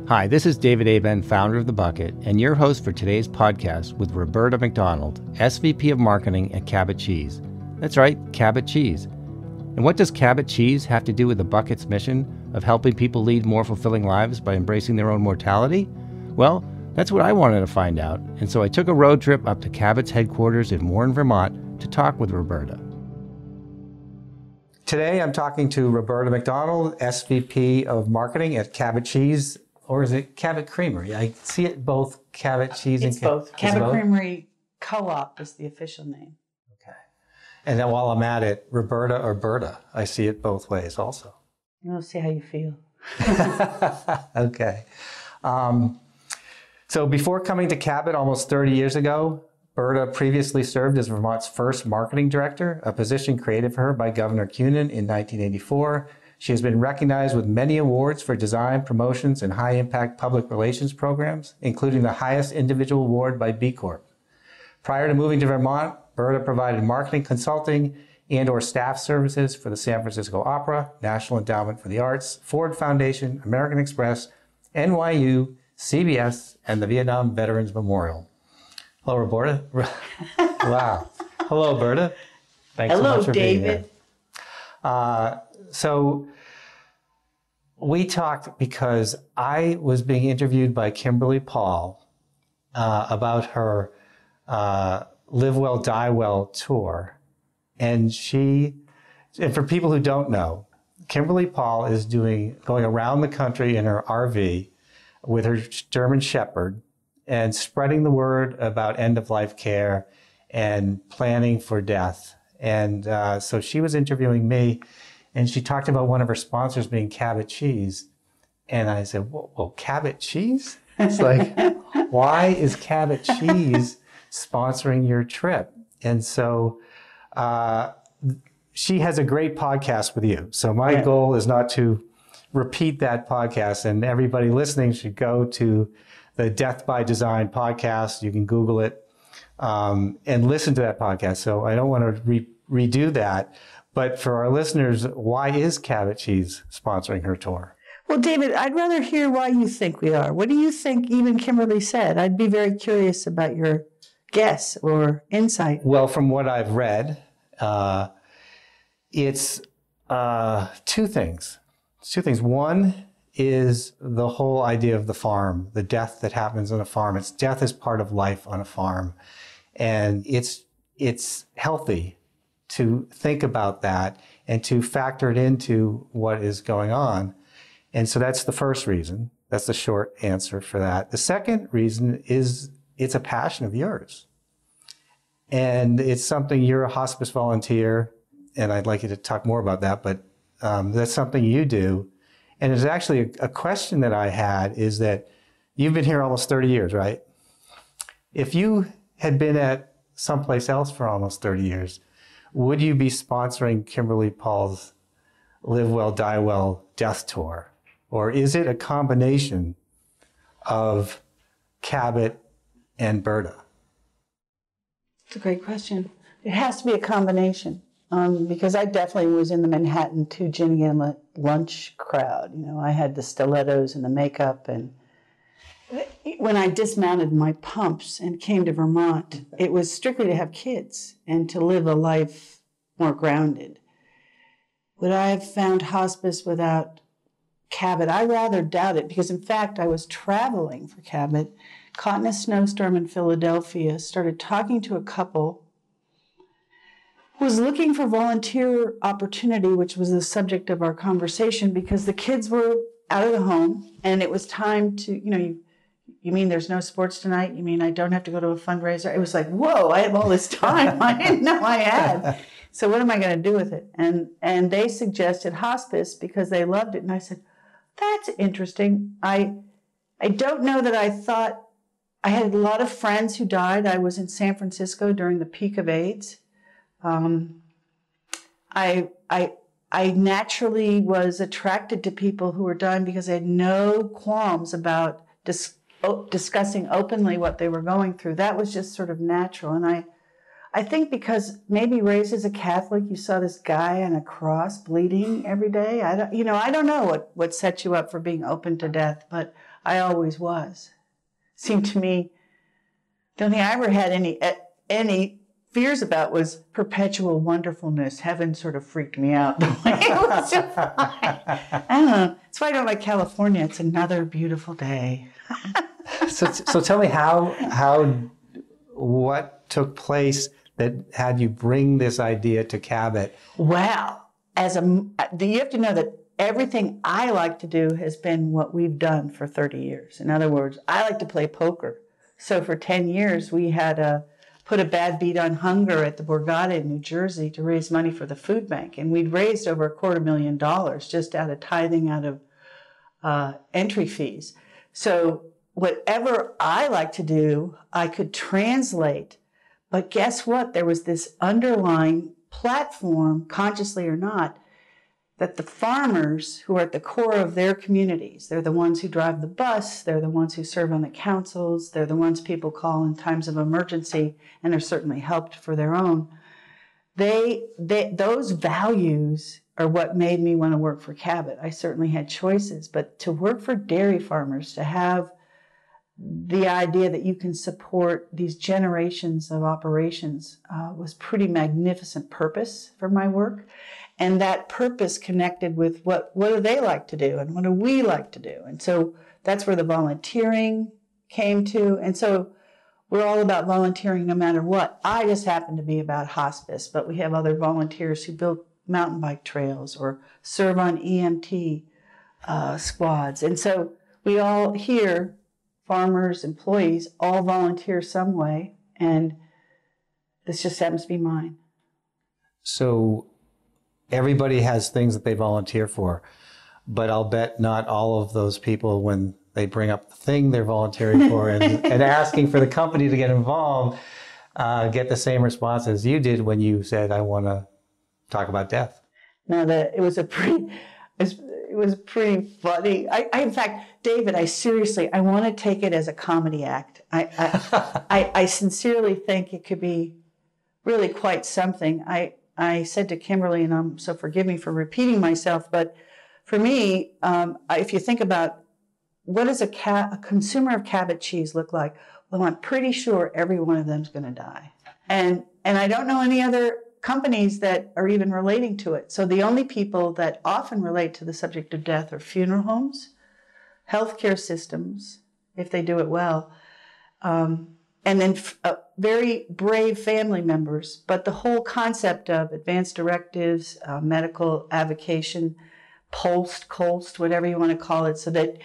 Hi, this is David Aben, founder of The Bucket, and your host for today's podcast with Roberta MacDonald, SVP of Marketing at Cabot Cheese. That's right, Cabot Cheese. And what does Cabot Cheese have to do with The Bucket's mission of helping people lead more fulfilling lives by embracing their own mortality? Well, that's what I wanted to find out, and so I took a road trip up to Cabot's headquarters in Warren, Vermont, to talk with Roberta. Today I'm talking to Roberta MacDonald, SVP of Marketing at Cabot Cheese. Or is it Cabot Creamery? I see it both Cabot Cheese and... It's both. Cabot Creamery Co-op is the official name. Okay. And then while I'm at it, Roberta or Berta, I see it both ways also. We'll see how you feel. Okay. So before coming to Cabot almost 30 years ago, Berta previously served as Vermont's first marketing director, a position created for her by Governor Cunin in 1984. She has been recognized with many awards for design, promotions, and high-impact public relations programs, including the highest individual award by B Corp. Prior to moving to Vermont, Berta provided marketing consulting and/or staff services for the San Francisco Opera, National Endowment for the Arts, Ford Foundation, American Express, NYU, CBS, and the Vietnam Veterans Memorial. Hello, Roberta. Wow. Hello, Berta. Thanks so much for being here. Hello, David. So we talked because I was being interviewed by Kimberly Paul about her Live Well, Die Well tour. And for people who don't know, Kimberly Paul is going around the country in her RV with her German Shepherd and spreading the word about end-of-life care and planning for death. And so she was interviewing me. And she talked about one of her sponsors being Cabot Cheese. And I said, whoa, Cabot Cheese? It's like, why is Cabot Cheese sponsoring your trip? And so she has a great podcast with you. So my goal is not to repeat that podcast. And everybody listening should go to the Death by Design podcast. You can Google it and listen to that podcast. So I don't want to redo that. But for our listeners, why is Cabot Cheese sponsoring her tour? Well, David, I'd rather hear why you think we are. What do you think even Kimberly said? I'd be very curious about your guess or insight. Well, from what I've read, it's two things. It's two things. One is the whole idea of the farm, the death that happens on a farm. Death is part of life on a farm. And it's healthy to think about that and to factor it into what is going on. And so that's the first reason. That's the short answer for that. The second reason is it's a passion of yours. And it's something, you're a hospice volunteer, and I'd like you to talk more about that, but that's something you do. And it's actually a question that I had is that you've been here almost 30 years, right? If you had been at someplace else for almost 30 years, would you be sponsoring Kimberly Paul's Live Well, Die Well death tour? Or is it a combination of Cabot and Berta? It's a great question. It has to be a combination because I definitely was in the Manhattan 2 Gin Gimlet lunch crowd. You know, I had the stilettos and the makeup, and when I dismounted my pumps and came to Vermont, it was strictly to have kids and to live a life more grounded. Would I have found hospice without Cabot? I rather doubt it, because in fact I was traveling for Cabot, caught in a snowstorm in Philadelphia, started talking to a couple, was looking for volunteer opportunity, which was the subject of our conversation, because the kids were out of the home and it was time to, you mean there's no sports tonight? You mean I don't have to go to a fundraiser? It was like, whoa, I have all this time. I didn't know I had. So what am I going to do with it? And they suggested hospice because they loved it. And I said, that's interesting. I don't know that I thought, I had a lot of friends who died. I was in San Francisco during the peak of AIDS. I naturally was attracted to people who were dying because I had no qualms about discussing openly what they were going through. That was just sort of natural. And I think because maybe raised as a Catholic, you saw this guy on a cross bleeding every day. I don't know what set you up for being open to death, but I always was. Seemed to me, the only thing I ever had any fears about was perpetual wonderfulness. Heaven sort of freaked me out. The way it was defined. I don't know. That's why I don't like California. It's another beautiful day. So tell me what took place that had you bring this idea to Cabot? Well, you have to know that everything I like to do has been what we've done for 30 years. In other words, I like to play poker. So for 10 years, we had put a bad beat on hunger at the Borgata in New Jersey to raise money for the food bank. And we'd raised over $250,000 just out of tithing out of entry fees. So whatever I like to do, I could translate. But guess what? There was this underlying platform, consciously or not, that the farmers who are at the core of their communities, they're the ones who drive the bus, they're the ones who serve on the councils, they're the ones people call in times of emergency and are certainly helped for their own. Those values are what made me want to work for Cabot. I certainly had choices, but to work for dairy farmers, to have the idea that you can support these generations of operations was pretty magnificent purpose for my work. And that purpose connected with what do they like to do and what do we like to do? And so that's where the volunteering came to. And so we're all about volunteering no matter what. I just happen to be about hospice, but we have other volunteers who build mountain bike trails or serve on EMT squads. And so we all here, farmers, employees, all volunteer some way. And this just happens to be mine. So everybody has things that they volunteer for, but I'll bet not all of those people, when they bring up the thing they're volunteering for and asking for the company to get involved, get the same response as you did when you said, I want to talk about death. No, it was pretty funny. In fact, David, I want to take it as a comedy act. I sincerely think it could be really quite something. I said to Kimberly, and so forgive me for repeating myself, but for me, if you think about what does a consumer of Cabot cheese look like, well, I'm pretty sure every one of them is going to die. And I don't know any other companies that are even relating to it. So the only people that often relate to the subject of death are funeral homes, healthcare systems, if they do it well, and then very brave family members. But the whole concept of advanced directives, medical avocation, colst, whatever you want to call it, so that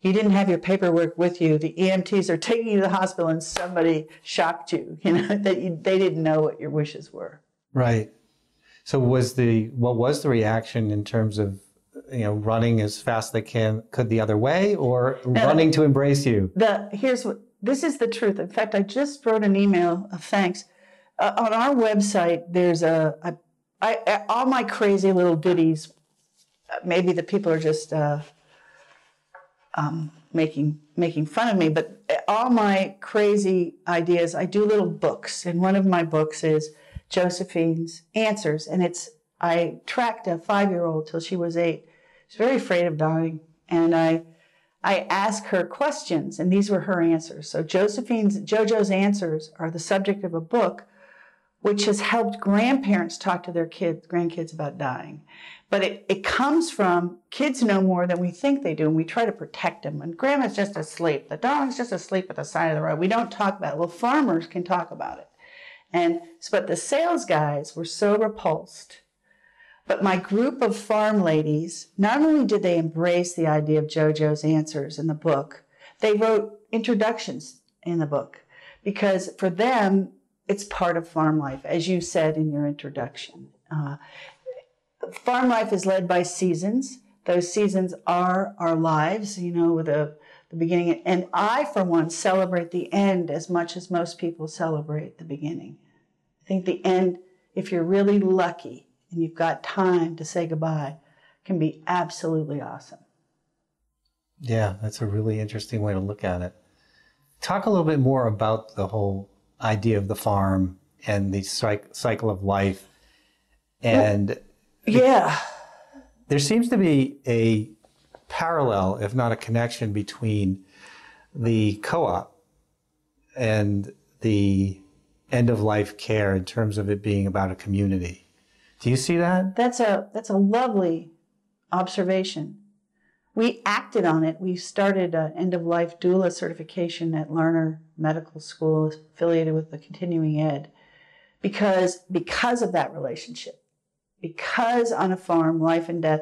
you didn't have your paperwork with you. The EMTs are taking you to the hospital and somebody shocked you, that they didn't know what your wishes were. Right. So what was the reaction in terms of running as fast as they could the other way, or running to embrace you? This is the truth. In fact, I just wrote an email of thanks. On our website, there's all my crazy little ditties. Maybe the people are just making fun of me, but all my crazy ideas, I do little books. And one of my books is Josephine's Answers. And I tracked a 5-year-old till she was 8. She's very afraid of dying. And I asked her questions, and these were her answers. So JoJo's Answers are the subject of a book which has helped grandparents talk to their grandkids about dying. But it comes from kids know more than we think they do, and we try to protect them. And grandma's just asleep. The dog's just asleep at the side of the road. We don't talk about it. Well, farmers can talk about it. But the sales guys were so repulsed. But my group of farm ladies, not only did they embrace the idea of JoJo's Answers in the book, they wrote introductions in the book. Because for them, it's part of farm life, as you said in your introduction. Farm life is led by seasons. Those seasons are our lives, with the beginning. And I, for one, celebrate the end as much as most people celebrate the beginning. I think the end, if you're really lucky and you've got time to say goodbye, can be absolutely awesome. Yeah, that's a really interesting way to look at it. Talk a little bit more about the whole idea of the farm and the cycle of life. And yeah, there seems to be parallel, if not a connection, between the co-op and the end-of-life care in terms of it being about a community. Do you see that? That's a lovely observation. We acted on it. We started an end-of-life doula certification at Lerner Medical School, affiliated with the continuing ed, because of that relationship. Because on a farm, life and death,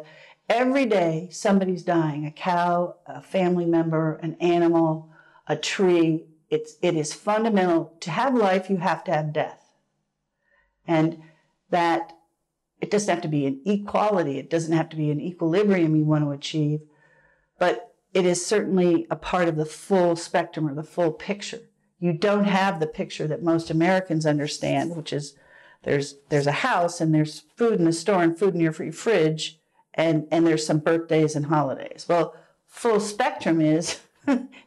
every day somebody's dying, a cow, a family member, an animal, a tree. It is fundamental. To have life, you have to have death. And that it doesn't have to be an equality. It doesn't have to be an equilibrium you want to achieve. But it is certainly a part of the full spectrum or the full picture. You don't have the picture that most Americans understand, which is there's a house and there's food in the store and food in your fridge and there's some birthdays and holidays. Well, full spectrum is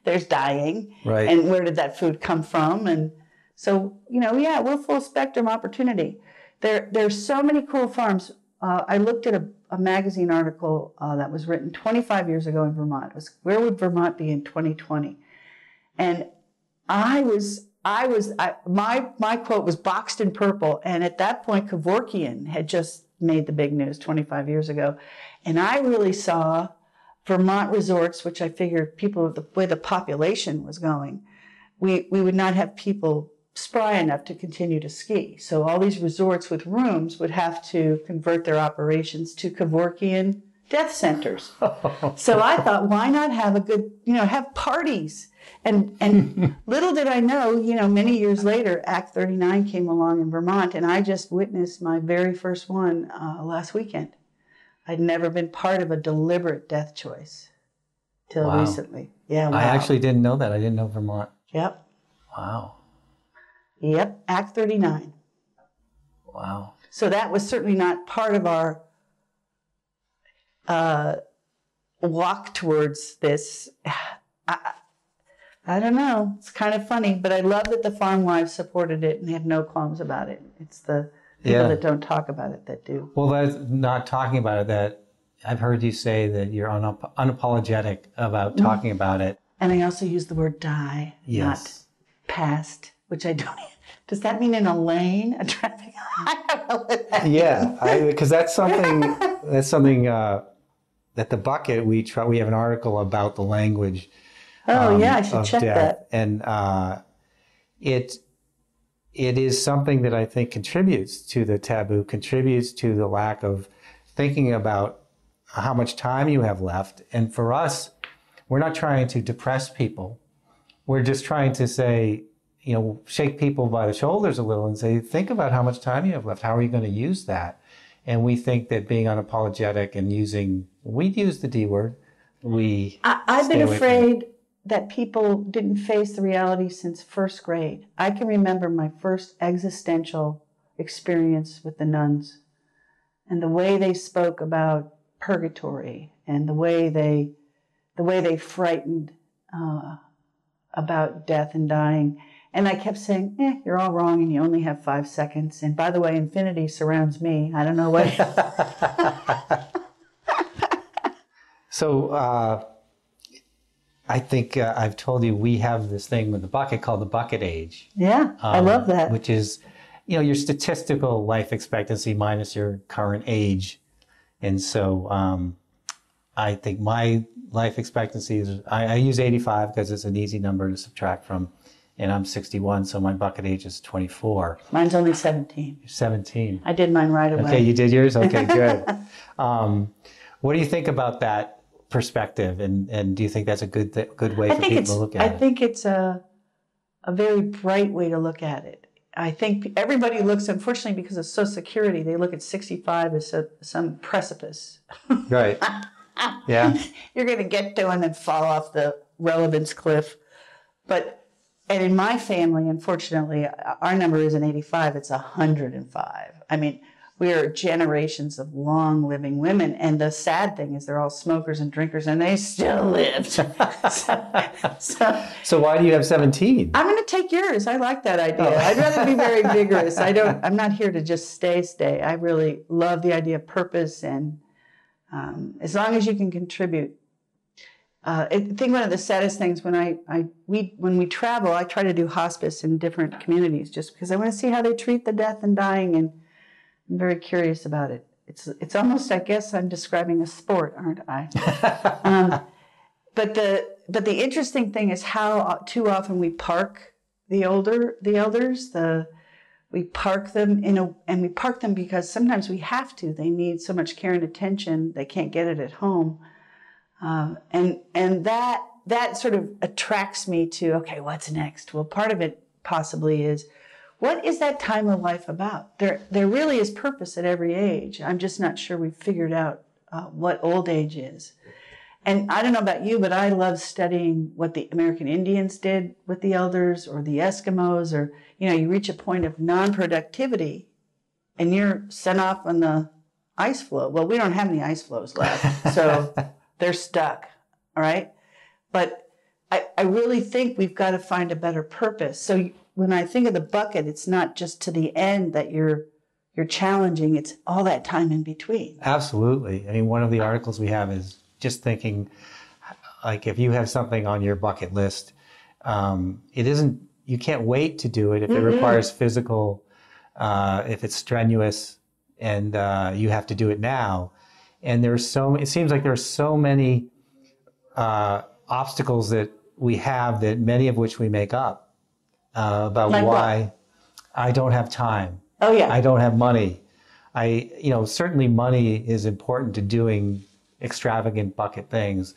there's dying, right, and where did that food come from? And so, we're full spectrum opportunity. There's so many cool farms. I looked at a magazine article that was written 25 years ago in Vermont. It was, where would Vermont be in 2020? And my quote was boxed in purple. And at that point, Kevorkian had just made the big news 25 years ago. And I really saw Vermont resorts, which I figured people, the way the population was going, we would not have people spry enough to continue to ski. So all these resorts with rooms would have to convert their operations to Kevorkian death centers. So I thought, why not have a good, have parties? And little did I know, many years later, Act 39 came along in Vermont, and I just witnessed my very first one last weekend. I'd never been part of a deliberate death choice till recently. Yeah, wow. I actually didn't know that. I didn't know Vermont. Yep. Wow. Yep, Act 39. Wow. So that was certainly not part of our walk towards this. I don't know. It's kind of funny, but I love that the farm wives supported it and had no qualms about it. It's the people that don't talk about it that do. Well, that's not talking about it. That I've heard you say that you're unapologetic about talking about it. And I also use the word die, not past, which I don't. Does that mean in a lane, a traffic? I don't know what that means. Because that's something that the bucket we have an article about the language. I should check death. that. And it is something that I think contributes to the taboo, contributes to the lack of thinking about how much time you have left. And for us, we're not trying to depress people. We're just trying to say, shake people by the shoulders a little and say, think about how much time you have left. How are you going to use that? And we think that being unapologetic and we'd use the D word. I've been afraid that people didn't face the reality since first grade. I can remember my first existential experience with the nuns and the way they spoke about purgatory and the way they frightened about death and dying. And I kept saying, you're all wrong and you only have 5 seconds. And by the way, infinity surrounds me. I don't know what. So I think I've told you we have this thing with the bucket called the bucket age. Yeah, I love that. Which is, your statistical life expectancy minus your current age. And so I think my life expectancy is, I use 85 because it's an easy number to subtract from. And I'm 61, so my bucket age is 24. Mine's only 17. You're 17. I did mine right away. Okay, you did yours? Okay, good. What do you think about that perspective? And do you think that's a good way for people to look at it? I think it's a very bright way to look at it. I think everybody looks, unfortunately, because of Social Security, they look at 65 as some precipice. Right. Yeah. You're going to get to and then fall off the relevance cliff. And in my family, unfortunately, our number isn't 85, it's 105. I mean, we are generations of long-living women, and the sad thing is they're all smokers and drinkers, and they still lived. So why do you have 17? I'm going to take yours. I like that idea. Oh. I'd rather be very vigorous. I'm not here to just stay. I really love the idea of purpose, and as long as you can contribute I think one of the saddest things when when we travel, I try to do hospice in different communities just because I want to see how they treat the death and dying, and I'm very curious about it. It's almost, I guess I'm describing a sport, aren't I? But the interesting thing is how too often we park the elders. We park them and we park them because sometimes we have to. They need so much care and attention they can't get it at home, and that sort of attracts me to, okay, what's next? Well, part of it possibly is, what is that time of life about? There really is purpose at every age. I'm just not sure we've figured out what old age is. And I don't know about you, but I love studying what the American Indians did with the elders, or the Eskimos, or, you reach a point of non-productivity and you're sent off on the ice floe. Well, we don't have any ice floes left, so they're stuck, all right? But I really think we've got to find a better purpose. So when I think of the bucket, it's not just to the end that you're challenging, it's all that time in between. Absolutely. I mean, one of the articles we have is just thinking, like, if you have something on your bucket list, you can't wait to do it if it requires physical, if it's strenuous, and you have to do it now. And it seems like there are so many obstacles that we have, that many of which we make up about like why what? I don't have time. Oh yeah. I don't have money. Certainly money is important to doing extravagant bucket things.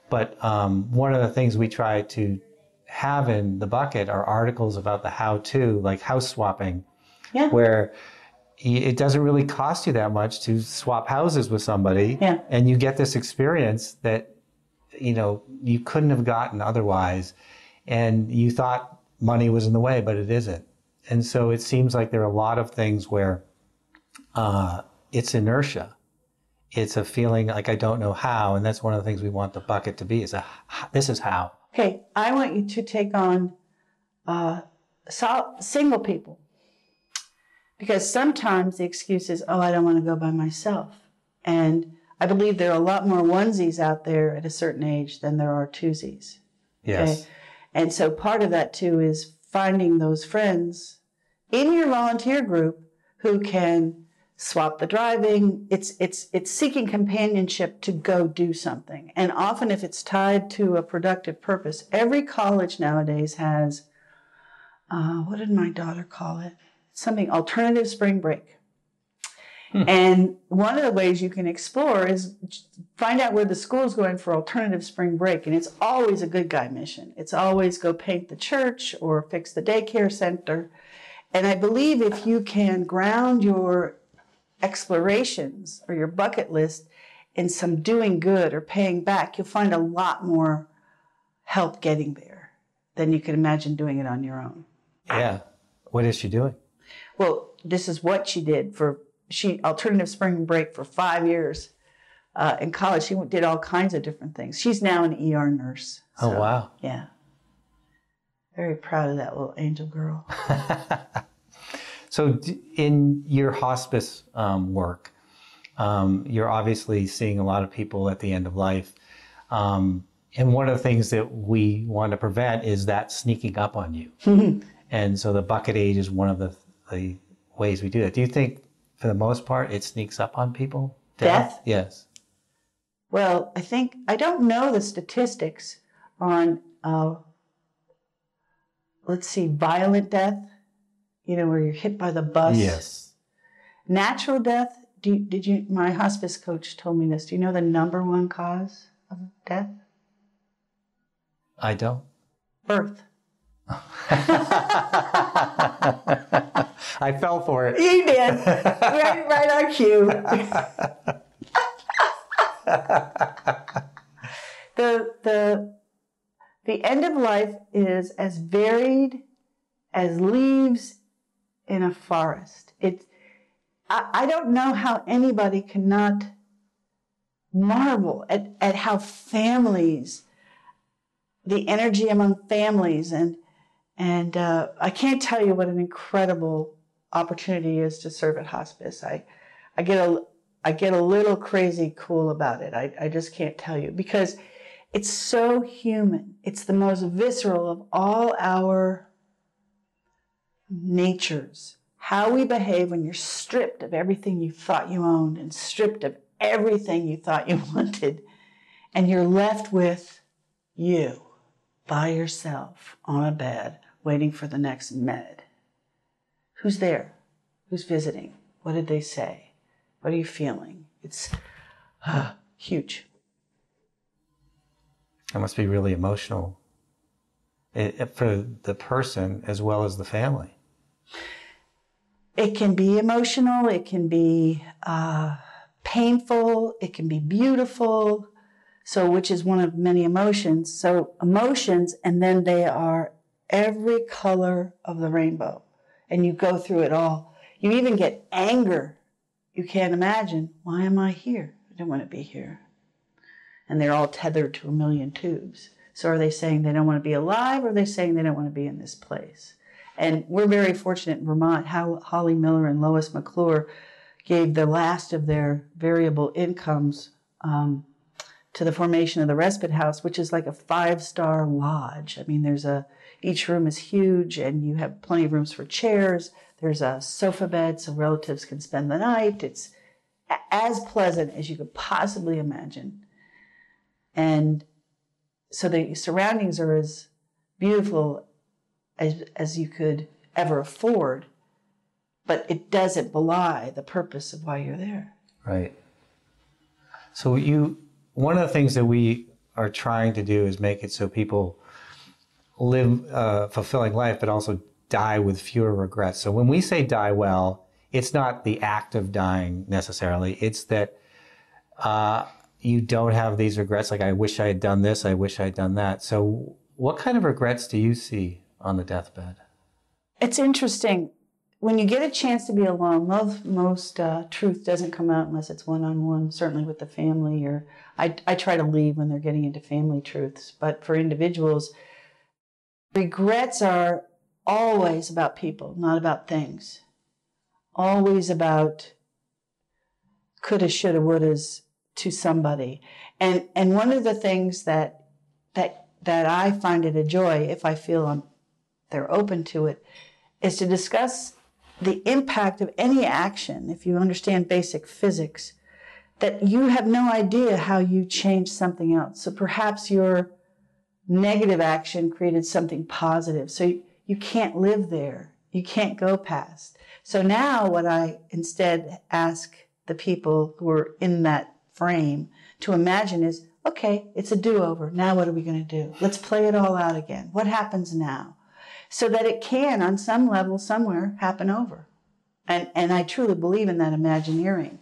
But one of the things we try to have in the bucket are articles about the how-to, like house swapping, where it doesn't really cost you that much to swap houses with somebody, and you get this experience that you couldn't have gotten otherwise, and you thought money was in the way, but it isn't. And so it seems like there are a lot of things where it's inertia. It's a feeling like I don't know how, and that's one of the things we want the bucket to be, is this is how. Okay, I want you to take on single people. Because sometimes the excuse is, I don't want to go by myself. And I believe there are a lot more onesies out there at a certain age than there are twosies. Yes. Okay? And so part of that too is finding those friends in your volunteer group who can swap the driving. It's seeking companionship to go do something. And often if it's tied to a productive purpose, every college nowadays has, what did my daughter call it? Something, alternative spring break. And one of the ways you can explore is find out where the school's going for alternative spring break. And it's always a good guy mission. It's always go paint the church or fix the daycare center. And I believe if you can ground your explorations or your bucket list in some doing good or paying back, you'll find a lot more help getting there than you can imagine doing it on your own. Yeah. What is she doing? Well, this is what she did alternative spring break for 5 years. In college, she did all kinds of different things. She's now an ER nurse. So, oh, wow. Yeah. Very proud of that little angel girl. So in your hospice work, you're obviously seeing a lot of people at the end of life. And one of the things that we want to prevent is that sneaking up on you. And so the bucket age is one of the ways we do that. Do you think, for the most part, it sneaks up on people? Death? Yes. Well, I don't know the statistics on, violent death, where you're hit by the bus. Yes. Natural death, my hospice coach told me this. Do you know the number one cause of death? I don't. Birth. I fell for it. You did. Right on cue. The end of life is as varied as leaves in a forest. I don't know how anybody cannot marvel at how families, the energy among families, and I can't tell you what an incredible opportunity is to serve at hospice. I get a little crazy cool about it. I just can't tell you, because It's so human. It's the most visceral of all our natures. How we behave when you're stripped of everything you thought you owned and stripped of everything you thought you wanted, and you're left with you by yourself on a bed waiting for the next med. Who's there? Who's visiting? What did they say? What are you feeling? It's huge. It must be really emotional for the person as well as the family. It can be emotional. It can be painful. It can be beautiful. So, which is one of many emotions. So emotions, and then they are every color of the rainbow. And you go through it all. You even get anger. You can't imagine, why am I here? I don't want to be here. And they're all tethered to a million tubes. So are they saying they don't want to be alive, or are they saying they don't want to be in this place? And we're very fortunate in Vermont. How Holly Miller and Lois McClure gave the last of their variable incomes to the formation of the respite house, which is like a 5-star lodge. I mean, each room is huge, and you have plenty of rooms for chairs. There's a sofa bed so relatives can spend the night. It's as pleasant as you could possibly imagine. And so the surroundings are as beautiful as you could ever afford, but it doesn't belie the purpose of why you're there. Right. So one of the things that we are trying to do is make it so people live a fulfilling life, but also die with fewer regrets. So when we say die well, it's not the act of dying necessarily. It's that you don't have these regrets, like I wish I had done this, I wish I had done that. So what kind of regrets do you see on the deathbed? It's interesting. When you get a chance to be alone, most truth doesn't come out unless it's one-on-one, certainly with the family. Or I try to leave when they're getting into family truths. But for individuals, regrets are always about people, not about things. Always about coulda, shoulda, wouldas to somebody. And one of the things that I find it a joy, if I feel they're open to it, is to discuss the impact of any action, if you understand basic physics, that you have no idea how you change something else. So perhaps your negative action created something positive. So you can't live there. You can't go past. So now what I instead ask the people who are in that frame to imagine is, okay, it's a do-over. Now what are we going to do? Let's play it all out again. What happens now? So that it can, on some level, somewhere, happen over. And I truly believe in that Imagineering.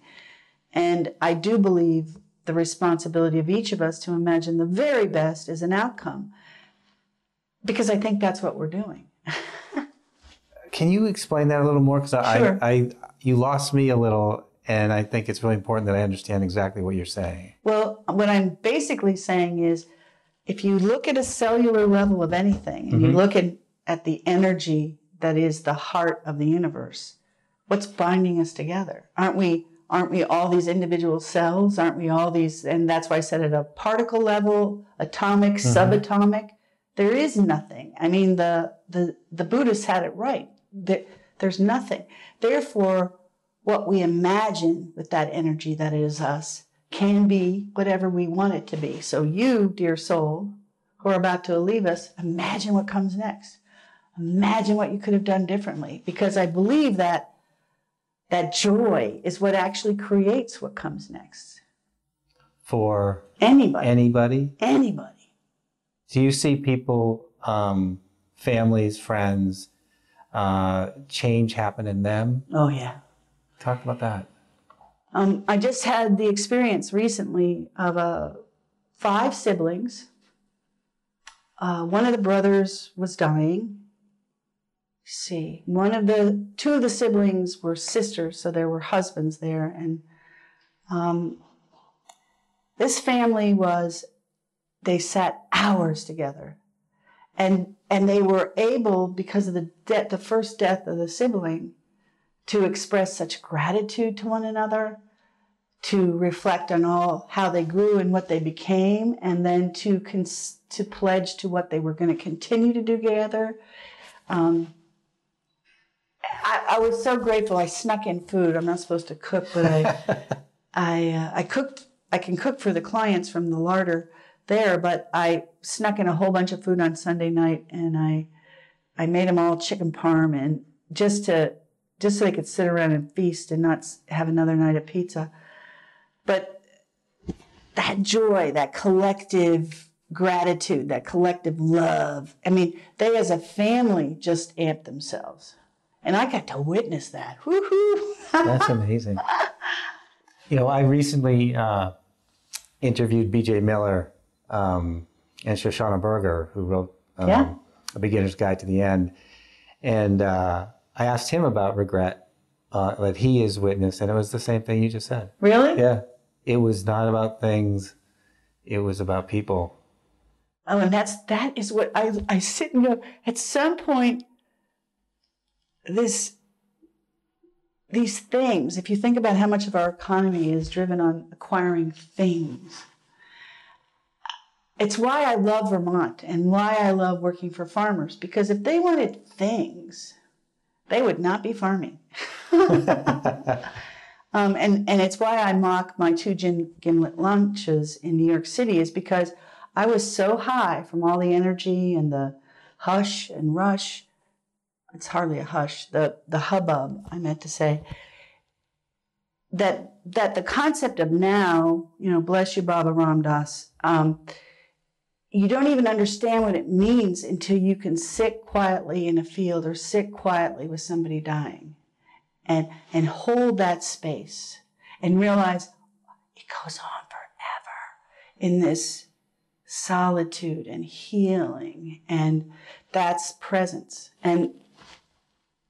And I do believe the responsibility of each of us to imagine the very best as an outcome. Because I think that's what we're doing. Can you explain that a little more? Because Sure. You lost me a little, and I think it's really important that I understand exactly what you're saying. Well, what I'm basically saying is, if you look at a cellular level of anything, and you look at the energy that is the heart of the universe, what's binding us together? Aren't we all these individual cells? Aren't we all these? And that's why I said at a particle level, atomic, subatomic, there is nothing. I mean, the Buddhists had it right. There's nothing. Therefore, what we imagine with that energy that is us can be whatever we want it to be. So you, dear soul, who are about to leave us, imagine what comes next. Imagine what you could have done differently. Because I believe that joy is what actually creates what comes next. For anybody. Anybody. Do you see people, families, friends, change happen in them? Oh, yeah. Talk about that. I just had the experience recently of 5 siblings. One of the brothers was dying. See, 2 of the siblings were sisters, so there were husbands there. And this family they sat hours together. And they were able, because of the first death of the sibling, to express such gratitude to one another. to reflect on how they grew and what they became, and then to pledge to what they were going to continue to do together. I was so grateful. I snuck in food. I'm not supposed to cook, but I cooked. I can cook for the clients from the larder there, but I snuck in a whole bunch of food on Sunday night, and I made them all chicken parm, and just so they could sit around and feast and not have another night of pizza. But that joy, that collective gratitude, that collective love, I mean, they as a family just amped themselves. And I got to witness that. Woo-hoo! That's amazing. I recently interviewed B.J. Miller and Shoshana Berger, who wrote A Beginner's Guide to the End. And I asked him about regret that he has witnessed, and it was the same thing you just said. Really? Yeah. It was not about things. It was about people. Oh, and that is what I sit and go, at some point, these things, if you think about how much of our economy is driven on acquiring things, it's why I love Vermont and why I love working for farmers, because if they wanted things, they would not be farming. And it's why I mock my 2 gimlet lunches in New York City, is because I was so high from all the energy and the hush and rush. It's hardly a hush, the hubbub, I meant to say, that the concept of now, bless you, Baba Ram Dass, you don't even understand what it means until you can sit quietly in a field or sit quietly with somebody dying and hold that space and realize it goes on forever in this solitude and healing, and that's presence. And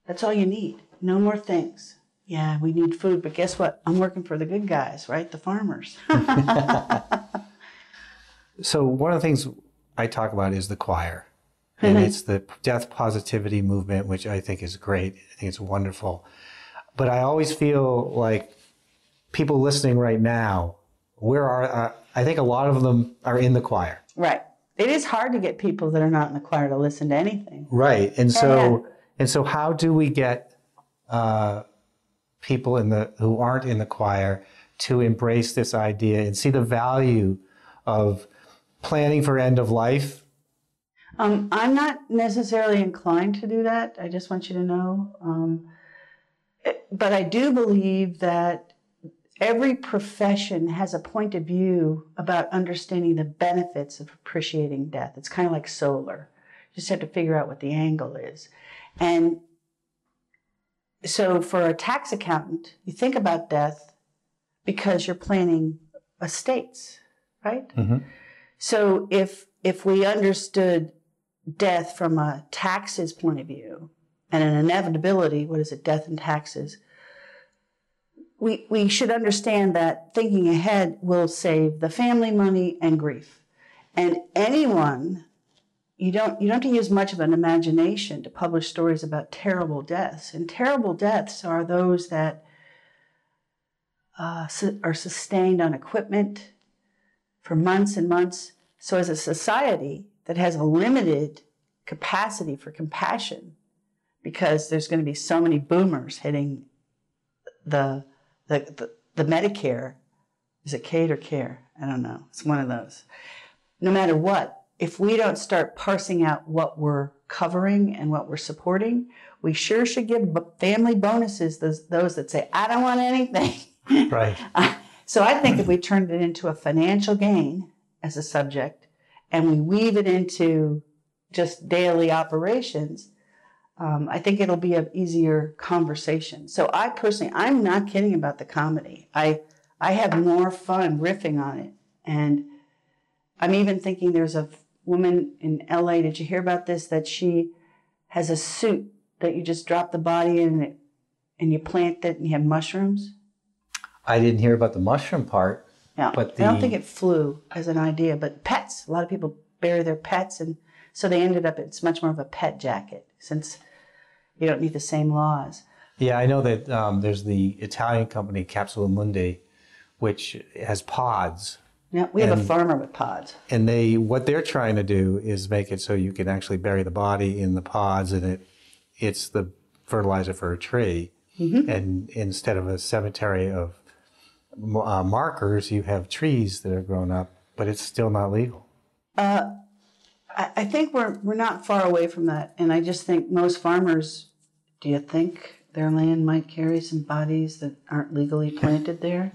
that's all you need. No more things. Yeah, we need food, but guess what? I'm working for the good guys, right? The farmers. So one of the things I talk about is the choir. And it's the death positivity movement, which I think is great. I think it's wonderful. But I always feel like people listening right now, I think a lot of them are in the choir. Right. It is hard to get people that are not in the choir to listen to anything. Right. And so how do we get people who aren't in the choir to embrace this idea and see the value of planning for end of life? I'm not necessarily inclined to do that. I just want you to know. But I do believe that every profession has a point of view about understanding the benefits of appreciating death. It's kind of like solar. You just have to figure out what the angle is. And so for a tax accountant, you think about death because you're planning estates, right? Mm-hmm. So if we understood death from a taxes point of view and an inevitability, what is it, death and taxes, we should understand that thinking ahead will save the family money and grief. And anyone, you don't have to use much of an imagination to publish stories about terrible deaths. And terrible deaths are those that are sustained on equipment for months and months. So as a society that has a limited capacity for compassion, because there's going to be so many boomers hitting the Medicare, is it Kate or Care? I don't know. It's one of those. No matter what, if we don't start parsing out what we're covering and what we're supporting, we sure should give family bonuses, those that say, I don't want anything. Right. So I think if we turned it into a financial gain as a subject and we weave it into just daily operations, I think it'll be an easier conversation. So I personally, I'm not kidding about the comedy. I have more fun riffing on it. And I'm even thinking there's a woman in LA, did you hear about this? That she has a suit that you just drop the body in and you plant it and you have mushrooms. I didn't hear about the mushroom part. Yeah, but I don't think it flew as an idea, but pets, a lot of people bury their pets, and so they ended up, it's much more of a pet jacket since you don't need the same laws. Yeah, I know that there's the Italian company Capsula Mundi, which has pods. Yeah, we have a farmer with pods. And what they're trying to do is make it so you can actually bury the body in the pods, and it's the fertilizer for a tree. Mm-hmm. And instead of a cemetery of markers, you have trees that are grown up, but it's still not legal. I think we're not far away from that, and I just think most farmers, do you think their land might carry some bodies that aren't legally planted there?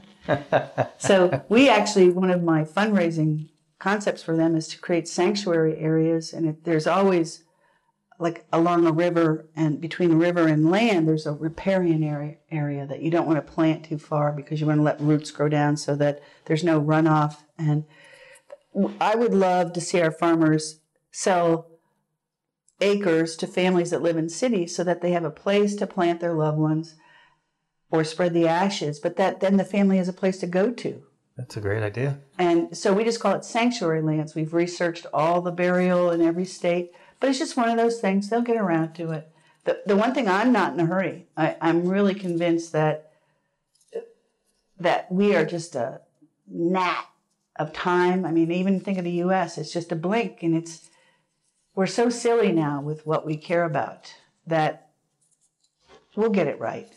So we actually, one of my fundraising concepts for them is to create sanctuary areas, and there's always, like along a river and between the river and land, there's a riparian area that you don't want to plant too far because you want to let roots grow down so that there's no runoff. And I would love to see our farmers sell acres to families that live in cities so that they have a place to plant their loved ones or spread the ashes, but then the family has a place to go to. That's a great idea. And so we just call it sanctuary lands. We've researched all the burial in every state, but it's just one of those things. They'll get around to it. The one thing, I'm not in a hurry. I'm really convinced that we are just a gnat of time. I mean, even think of the U.S., it's just a blink, and we're so silly now with what we care about that we'll get it right.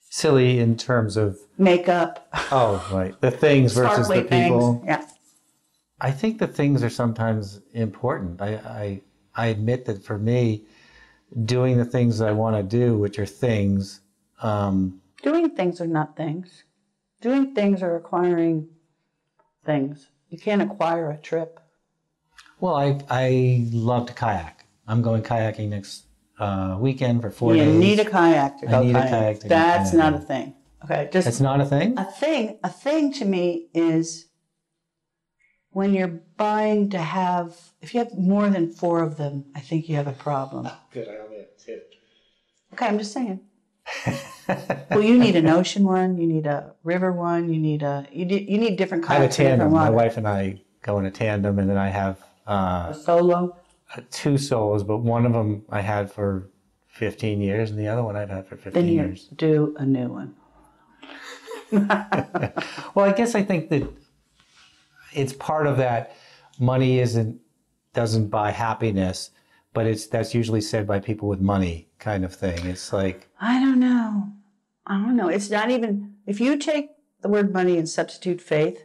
Silly in terms of makeup. Oh, right. The things versus the people. Things. Yeah. I think the things are sometimes important. I admit that for me, doing the things I want to do, which are things. Doing things are not things. Doing things are acquiring things. You can't acquire a trip. Well, I love to kayak. I'm going kayaking next weekend for 4 days. You need a kayak to go kayaking. A kayak to That's not a thing. Okay, that's not a thing? A thing to me is when you're buying to have, if you have more than 4 of them, I think you have a problem. Oh, good, I only have 2. Okay, I'm just saying. Well, you need an ocean one, you need a river one, you need different kinds. I have a tandem. My wife and I go in a tandem, and then I have a solo. 2 solos, but one of them I had for 15 years, and the other one I've had for 15 years. Then you do a new one. Well, I guess I think that it's part of that. Money doesn't buy happiness, but that's usually said by people with money, kind of thing. It's like, I don't know. It's not even, if you take the word money and substitute faith,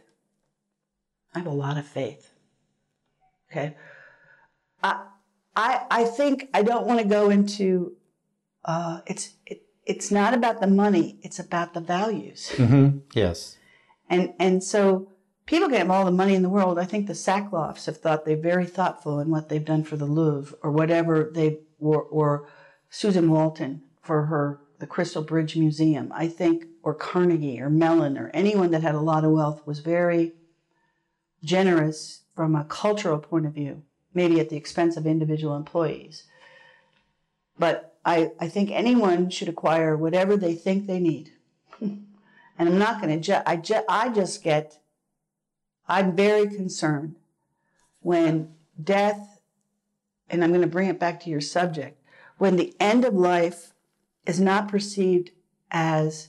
I have a lot of faith. Okay. I think I don't want to go into, it's not about the money, it's about the values. Mm-hmm. Yes. And so people can have all the money in the world. I think the Sacklofts have thought they're very thoughtful in what they've done for the Louvre or whatever or Susan Walton for the Crystal Bridge Museum. I think, or Carnegie or Mellon or anyone that had a lot of wealth was very generous from a cultural point of view, maybe at the expense of individual employees. But I think anyone should acquire whatever they think they need. And I'm not going to I'm very concerned when death, and I'm going to bring it back to your subject, when the end of life is not perceived as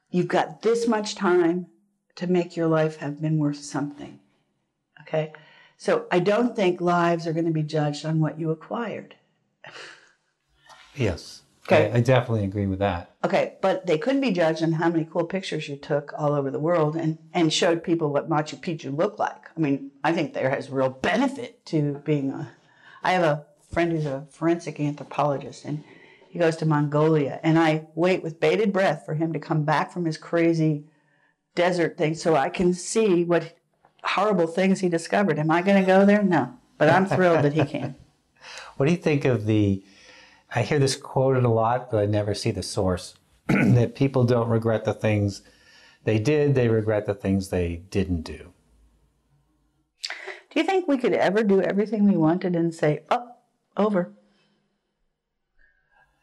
you've got this much time to make your life have been worth something. Okay? So I don't think lives are going to be judged on what you acquired. Yes. Okay. I definitely agree with that. Okay, but they could be judged on how many cool pictures you took all over the world and showed people what Machu Picchu looked like. I mean, I think there has real benefit to being I have a friend who's a forensic anthropologist, and he goes to Mongolia, and I wait with bated breath for him to come back from his crazy desert thing so I can see what horrible things he discovered. Am I going to go there? No, but I'm thrilled that he can. What do you think of I hear this quoted a lot, but I never see the source, that people don't regret the things they did, they regret the things they didn't do. Do you think we could ever do everything we wanted and say, oh, over?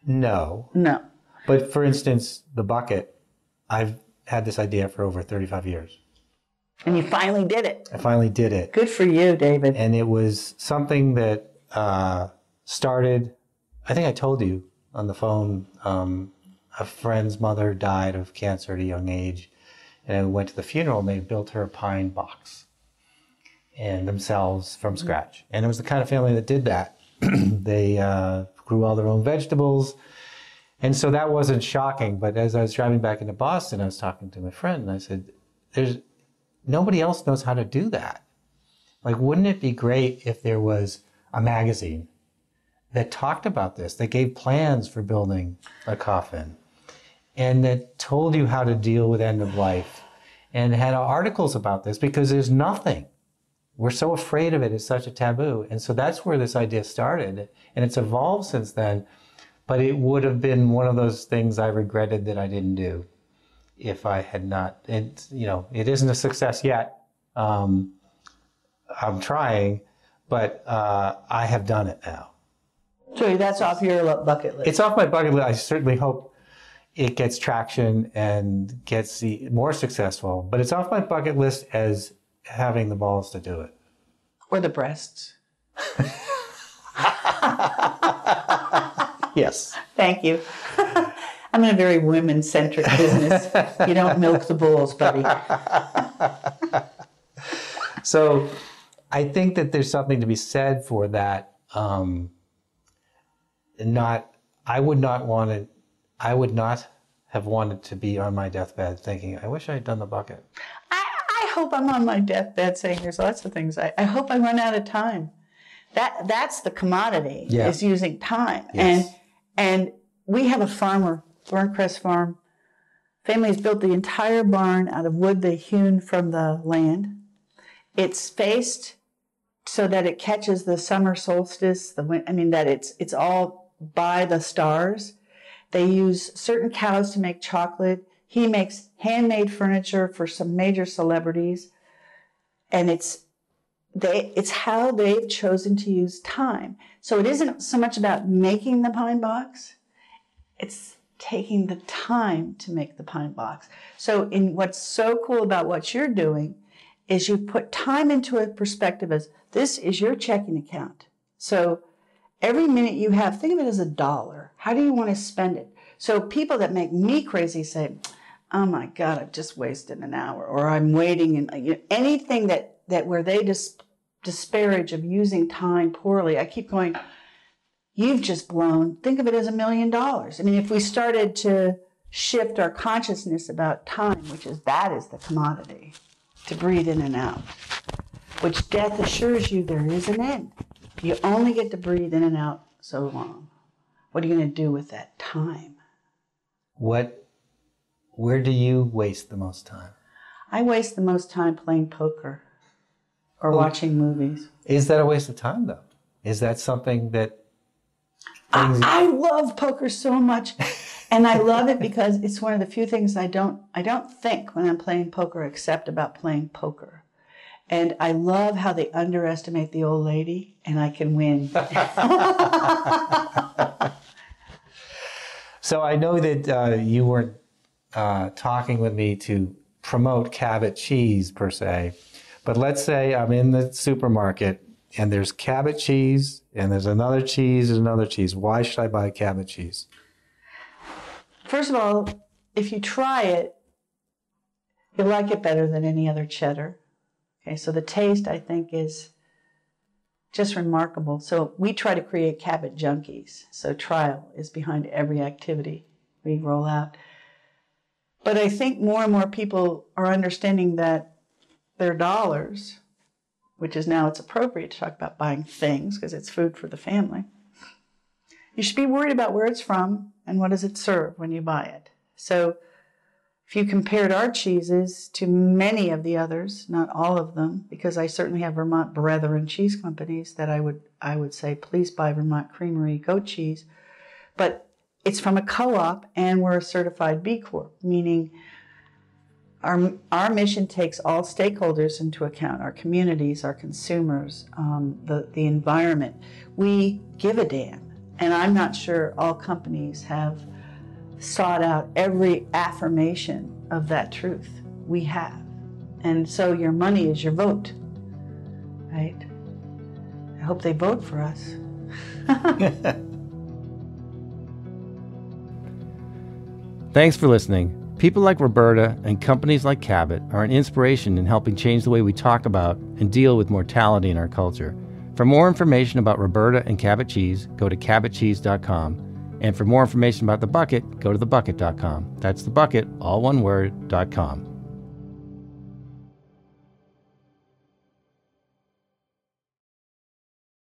No. No. But for instance, the bucket, I've had this idea for over 35 years. And you finally did it. I finally did it. Good for you, David. And it was something that started, I think I told you on the phone, a friend's mother died of cancer at a young age. And I went to the funeral, and they built her a pine box and themselves from scratch. And it was the kind of family that did that. They grew all their own vegetables. And so that wasn't shocking. But as I was driving back into Boston, I was talking to my friend, and I said, nobody else knows how to do that. Like, wouldn't it be great if there was a magazine that talked about this, that gave plans for building a coffin, and that told you how to deal with end of life, and had articles about this, because there's nothing. We're so afraid of it. It's such a taboo. And so that's where this idea started. And it's evolved since then. But it would have been one of those things I regretted that I didn't do if I had not. It isn't a success yet. I'm trying, but I have done it now. So that's off your bucket list. It's off my bucket list. I certainly hope it gets traction and gets more successful. But it's off my bucket list as having the balls to do it. Or the breasts. Yes. Thank you. I'm in a very women-centric business. You don't milk the bulls, buddy. So I think that there's something to be said for that. I would not have wanted to be on my deathbed thinking, I wish I had done the bucket. I hope I'm on my deathbed saying there's lots of things. I hope I run out of time. That's the commodity, is using time. Yes. And we have a farmer, Burncrest Farm. Family has built the entire barn out of wood they hewn from the land. It's faced so that it catches the summer solstice, it's all by the stars. They use certain cows to make chocolate. He makes handmade furniture for some major celebrities. And it's how they've chosen to use time. So it isn't so much about making the pine box, it's taking the time to make the pine box. So what's so cool about what you're doing is you put time into a perspective as this is your checking account. So every minute you have, think of it as $1. How do you want to spend it? So people that make me crazy say, oh my God, I've just wasted an hour, or I'm waiting, and anything that where they disparage of using time poorly. I keep going, you've just think of it as $1 million. I mean, if we started to shift our consciousness about time, that is the commodity, to breathe in and out, which death assures you there is an end. You only get to breathe in and out so long. What are you going to do with that time? Where do you waste the most time? I waste the most time playing poker or watching movies. Is that a waste of time, though? Is that something that... I love poker so much. And I love it because it's one of the few things I don't think when I'm playing poker except about playing poker. And I love how they underestimate the old lady, and I can win. So I know that you weren't talking with me to promote Cabot Cheese, per se. But let's say I'm in the supermarket, and there's Cabot Cheese, and there's another cheese, and another cheese. Why should I buy Cabot Cheese? First of all, if you try it, you'll like it better than any other cheddar. Okay, so the taste, I think, is just remarkable. So we try to create Cabot junkies. So trial is behind every activity we roll out. But I think more and more people are understanding that their dollars, which is now it's appropriate to talk about buying things because it's food for the family. You should be worried about where it's from and what does it serve when you buy it. So if you compared our cheeses to many of the others, not all of them, because I certainly have Vermont brethren cheese companies that I would say, please buy Vermont Creamery goat cheese. But it's from a co-op and we're a certified B Corp, meaning our mission takes all stakeholders into account, our communities, our consumers, the environment. We give a damn. And I'm not sure all companies have sought out every affirmation of that truth. We have. And so your money is your vote, right? I hope they vote for us. Thanks for listening. People like Roberta and companies like Cabot are an inspiration in helping change the way we talk about and deal with mortality in our culture. For more information about Roberta and Cabot Cheese, go to cabotcheese.com. And for more information about The Bucket, go to thebucket.com. That's The Bucket, all one word, .com.